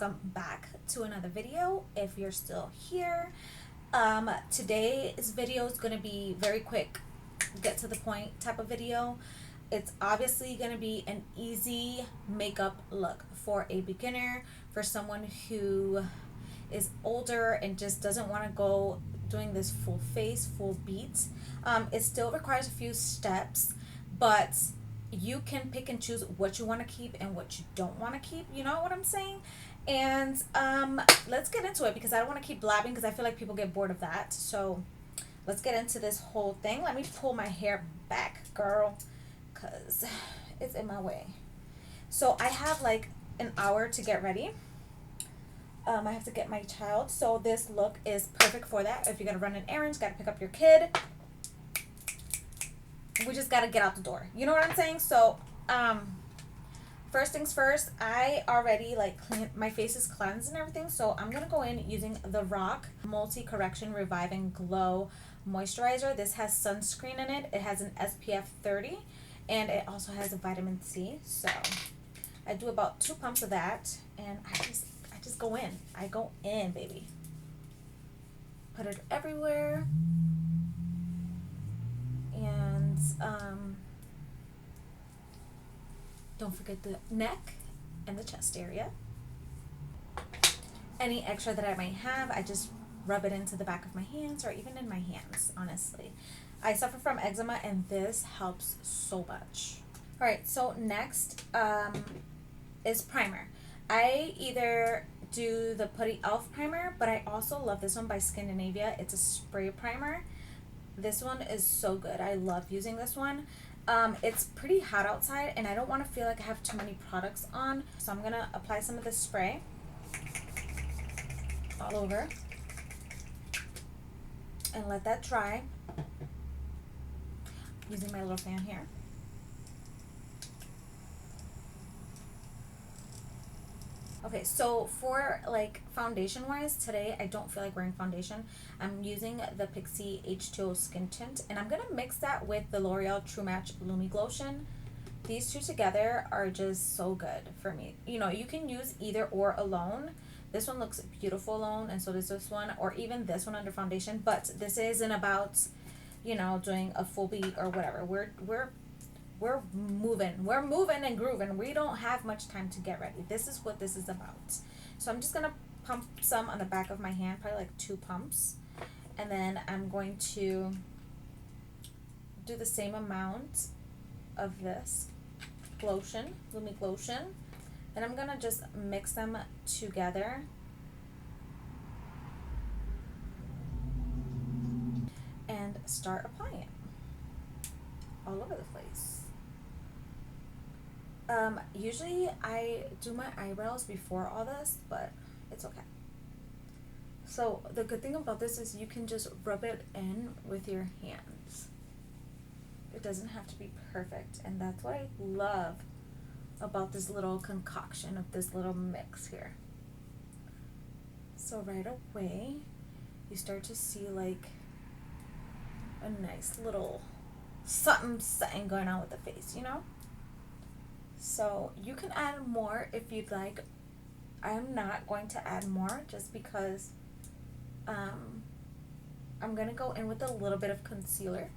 welcome back to another video if you're still here. Today's video is going to be very quick, get to the point type of video. It's obviously going to be an easy makeup look for a beginner, for someone who is older and just doesn't want to go doing this full face, full beat. It still requires a few steps, but you can pick and choose what you want to keep and what you don't want to keep. You know what I'm saying? And let's get into it, because I don't want to keep blabbing, because I feel like people get bored of that. So let's get into this whole thing. Let me pull my hair back, girl, because it's in my way. So I have like an hour to get ready. I have to get my child, so this look is perfect for that. If you're gonna run an errand, gotta pick up your kid, we just gotta get out the door. You know what I'm saying? So first things first, I already like my face is cleansed and everything, so I'm gonna go in using the Rock Multi Correction Reviving Glow Moisturizer. This has sunscreen in it. It has an SPF 30 and it also has a vitamin C. So I do about 2 pumps of that, and I just go in. I go in, baby. Put it everywhere. And don't forget the neck and the chest area. Any extra that I might have, I just rub it into the back of my hands, or even in my hands, honestly. I suffer from eczema and this helps so much. Alright, so next is primer. I either do the Putty Elf primer, but I also love this one by Scandinavia. It's a spray primer. This one is so good. I love using this one. It's pretty hot outside and I don't want to feel like I have too many products on, so I'm gonna apply some of this spray all over and let that dry using my little fan here. Okay, so for like foundation wise, today I don't feel like wearing foundation. I'm using the Pixi H2O Skin Tint, and I'm going to mix that with the L'Oreal True Match Lumi Glotion. These two together are just so good for me. You know, you can use either or alone. This one looks beautiful alone, and so does this one, or even this one under foundation, but this isn't about, you know, doing a full beat or whatever. We're moving and grooving. We don't have much time to get ready. This is what this is about. So I'm just gonna pump some on the back of my hand, probably like 2 pumps, and then I'm going to do the same amount of this lotion, Lumi Glotion, and I'm gonna just mix them together and start applying it all over the place. Usually I do my eyebrows before all this, but it's okay. So the good thing about this is you can just rub it in with your hands. It doesn't have to be perfect, and that's what I love about this little concoction of this little mix here. So right away you start to see like a nice little something going on with the face, you know? So you can add more if you'd like. I'm not going to add more just because I'm going to go in with a little bit of concealer.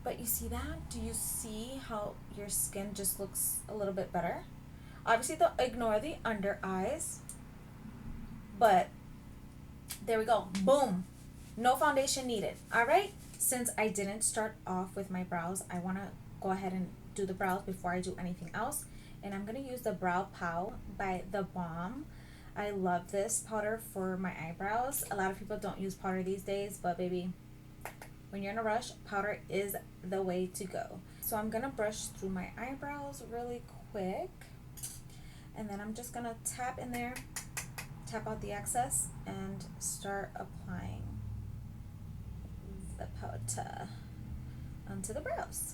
But you see that? Do you see how your skin just looks a little bit better? Obviously, don't ignore the under eyes. But there we go. Boom. No foundation needed. All right? Since I didn't start off with my brows, I want to go ahead and do the brows before I do anything else. And I'm going to use the Brow Pow by The Balm. I love this powder for my eyebrows. A lot of people don't use powder these days, but baby, when you're in a rush, powder is the way to go. So I'm going to brush through my eyebrows really quick. And then I'm just going to tap in there, tap out the excess, and start applying the powder onto the brows.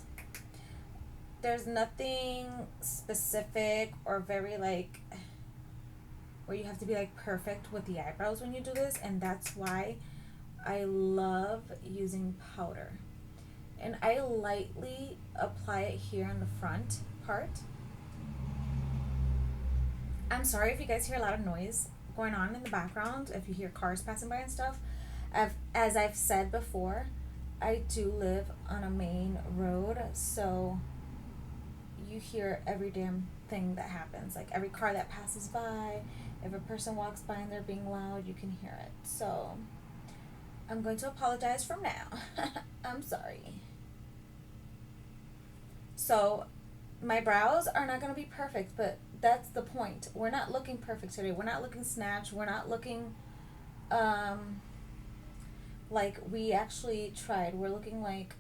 There's nothing specific or very like where you have to be like perfect with the eyebrows when you do this, and that's why I love using powder. And I lightly apply it here in the front part I'm sorry if you guys hear a lot of noise going on in the background, if you hear cars passing by and stuff. As I've said before, I do live on a main road, so you hear every damn thing that happens. Like every car that passes by, if a person walks by and they're being loud, you can hear it. So I'm going to apologize from now. I'm sorry. So my brows are not going to be perfect, but that's the point. We're not looking perfect today. We're not looking snatched. We're not looking um like we actually tried. We're looking like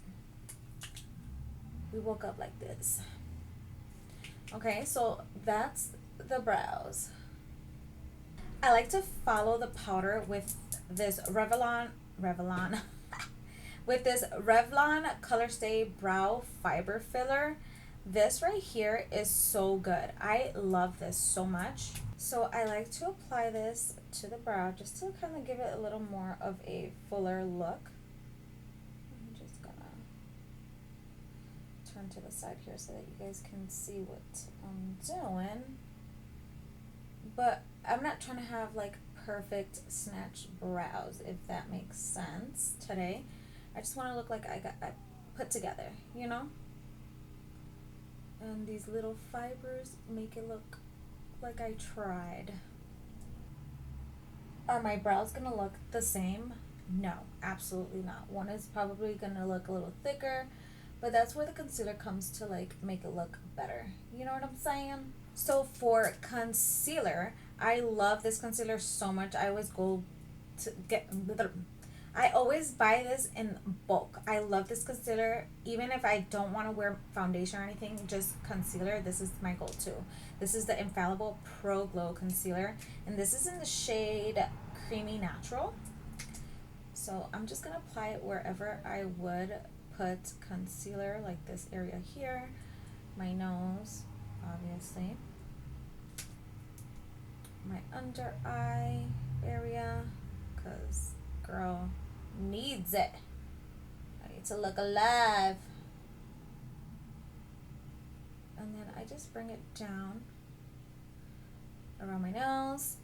we woke up like this. Okay, so that's the brows. I like to follow the powder with this Revlon with this Revlon Color Stay Brow Fiber Filler. This right here is so good. I love this so much. So I like to apply this to the brow just to kind of give it a little more of a fuller look. I'm just gonna turn to the side here so that you guys can see what I'm doing. But I'm not trying to have like perfect snatched brows, if that makes sense today. I just want to look like I put together, you know? And these little fibers make it look like I tried. Are my brows gonna look the same? No, absolutely not. One is probably gonna look a little thicker, but that's where the concealer comes to like make it look better. You know what I'm saying? So for concealer, I love this concealer so much. I always go to get I always buy this in bulk. I love this concealer. Even if I don't want to wear foundation or anything, just concealer, this is my go-to. This is the Infallible Pro Glow Concealer. And this is in the shade Creamy Natural. So I'm just going to apply it wherever I would put concealer, like this area here, my nose, obviously, my under eye area, because girl needs it. I need to look alive. And then I just bring it down around my nose,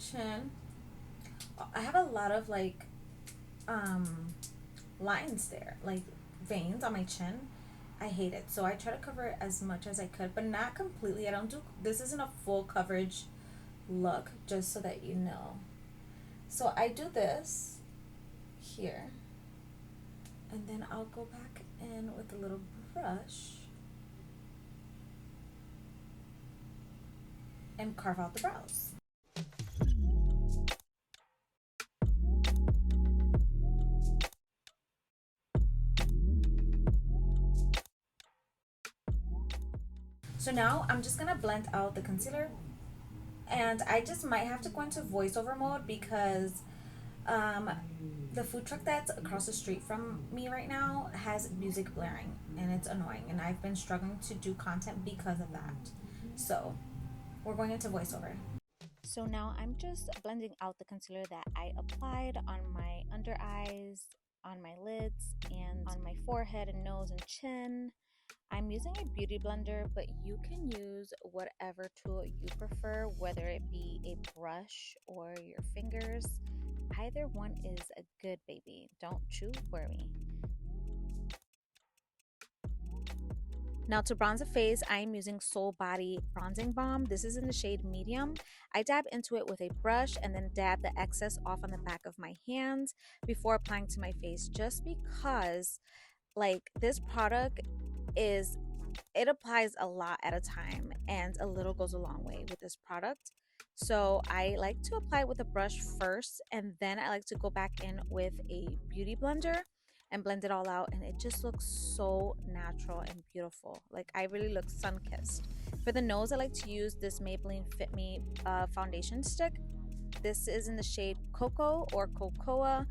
chin. I have a lot of like lines there, like veins on my chin. I hate it, so I try to cover it as much as I could, but not completely. I don't do, this isn't a full coverage look, just so that you know. So I do this here, and then I'll go back in with a little brush and carve out the brows. So now I'm just gonna blend out the concealer, and I just might have to go into voiceover mode because the food truck that's across the street from me right now has music blaring and it's annoying, and I've been struggling to do content because of that. So we're going into voiceover. So now I'm just blending out the concealer that I applied on my under eyes, on my lids, and on my forehead and nose and chin. I'm using a beauty blender, but you can use whatever tool you prefer, whether it be a brush or your fingers. Either one is a good baby. Don't you worry. Now to bronze the face, I am using Soul Body Bronzing Balm. This is in the shade medium. I dab into it with a brush and then dab the excess off on the back of my hands before applying to my face, just because like this product is, it applies a lot at a time and a little goes a long way with this product. So I like to apply it with a brush first, and then I like to go back in with a beauty blender and blend it all out, and it just looks so natural and beautiful. Like I really look sun-kissed. For the nose, I like to use this Maybelline Fit Me foundation stick. This is in the shade Cocoa or Cocoa,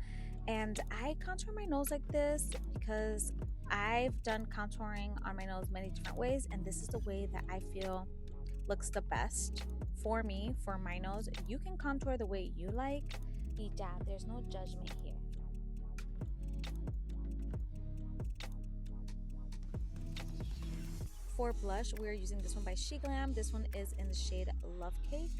and I contour my nose like this because I've done contouring on my nose many different ways, and this is the way that I feel looks the best for me, for my nose. You can contour the way you like. Ija, there's no judgment here. for blush, we're using this one by She Glam. This one is in the shade Love Cake,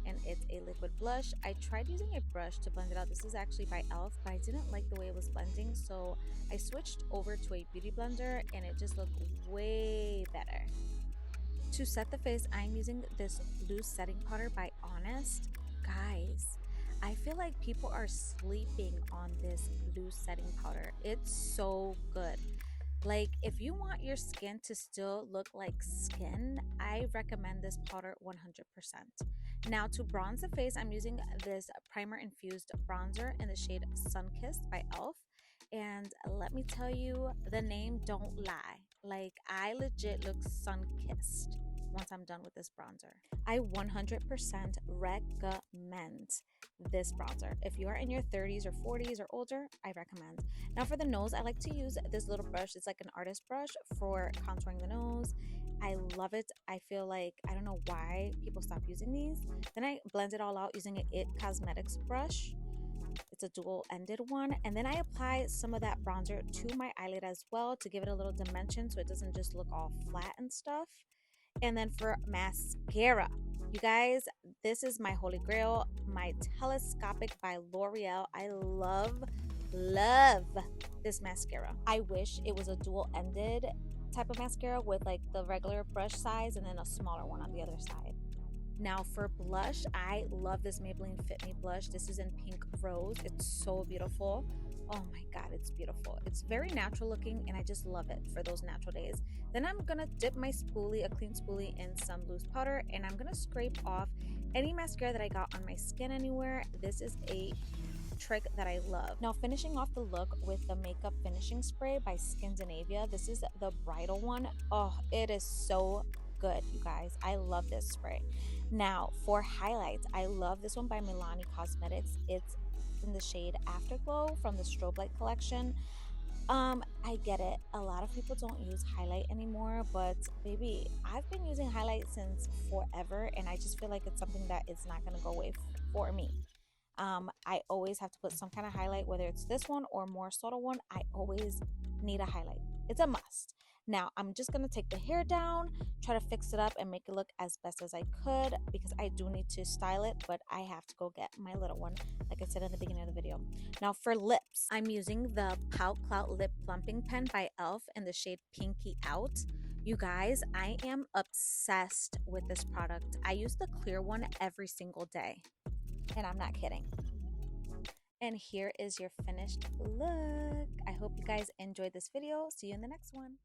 and it's a liquid blush. I tried using a brush to blend it out. This is actually by e.l.f., but I didn't like the way it was blending, so I switched over to a beauty blender, and it just looked way better. To set the face, I'm using this loose setting powder by Honest. Guys, I feel like people are sleeping on this loose setting powder. It's so good. Like, if you want your skin to still look like skin, I recommend this powder 100%. Now, to bronze the face, I'm using this primer infused bronzer in the shade Sunkissed by e.l.f. And let me tell you, the name don't lie. Like, I legit look sun-kissed once I'm done with this bronzer. I 100% recommend this bronzer. If you are in your 30s or 40s or older, I recommend. Now for the nose, I like to use this little brush. It's like an artist brush for contouring the nose. I love it. I feel like, I don't know why people stop using these. Then I blend it all out using an It Cosmetics brush. It's a dual-ended one. And then I apply some of that bronzer to my eyelid as well to give it a little dimension so it doesn't just look all flat and stuff. And then for mascara, you guys, this is my holy grail, my Telescopic by L'Oreal. I love this mascara. I wish it was a dual-ended type of mascara with like the regular brush size and then a smaller one on the other side. Now for blush, I love this Maybelline Fit Me blush. This is in Pink Rose. It's so beautiful. Oh my God, it's beautiful. It's very natural looking and I just love it for those natural days. Then I'm gonna dip my spoolie, a clean spoolie, in some loose powder, and I'm gonna scrape off any mascara that I got on my skin anywhere. This is a trick that I love. Now finishing off the look with the makeup finishing spray by Skindinavia. This is the bridal one. Oh, it is so good, you guys. I love this spray. Now for highlights, I love this one by Milani Cosmetics. It's in the shade Afterglow from the Strobe Light collection. I get it. A lot of people don't use highlight anymore, but baby, I've been using highlight since forever, and I just feel like it's something that is not gonna go away for me. I always have to put some kind of highlight, whether it's this one or more subtle one. I always need a highlight. It's a must. Now, I'm just going to take the hair down, try to fix it up and make it look as best as I could because I do need to style it, but I have to go get my little one, like I said in the beginning of the video. Now, for lips, I'm using the Pout Clout Lip Plumping Pen by e.l.f. in the shade Pinky Out. You guys, I am obsessed with this product. I use the clear one every single day, and I'm not kidding. And here is your finished look. I hope you guys enjoyed this video. See you in the next one.